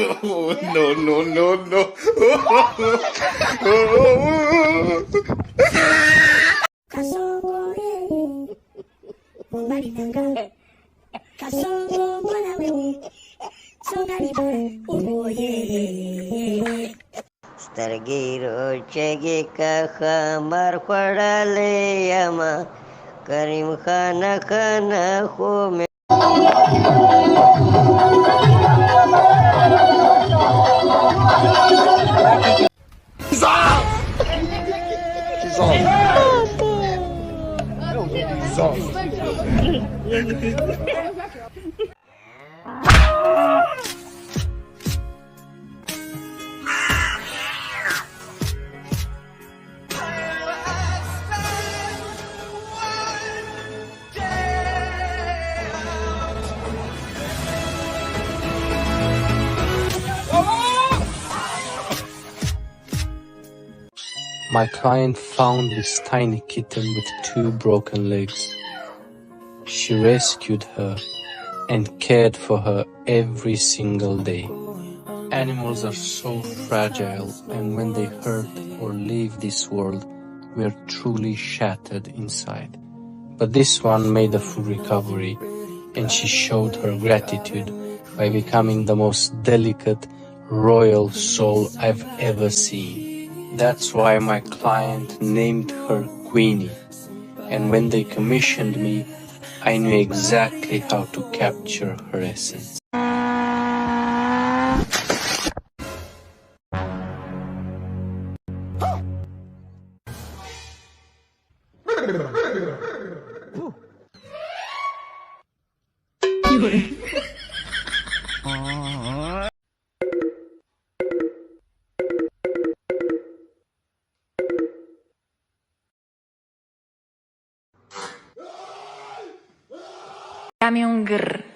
Oh, no, no, no, no. سترګې روچږې که خمر خوړلی یمه کریم خانه خانه خو مې She's off. She's off. She's off. My client found this tiny kitten with 2 broken legs. She rescued her and cared for her every single day. Animals are so fragile, and when they hurt or leave this world, we are truly shattered inside. But this one made a full recovery, and she showed her gratitude by becoming the most delicate, royal soul I've ever seen. That's why my client named her Queenie, and when they commissioned me, I knew exactly how to capture her essence. Dame un grr.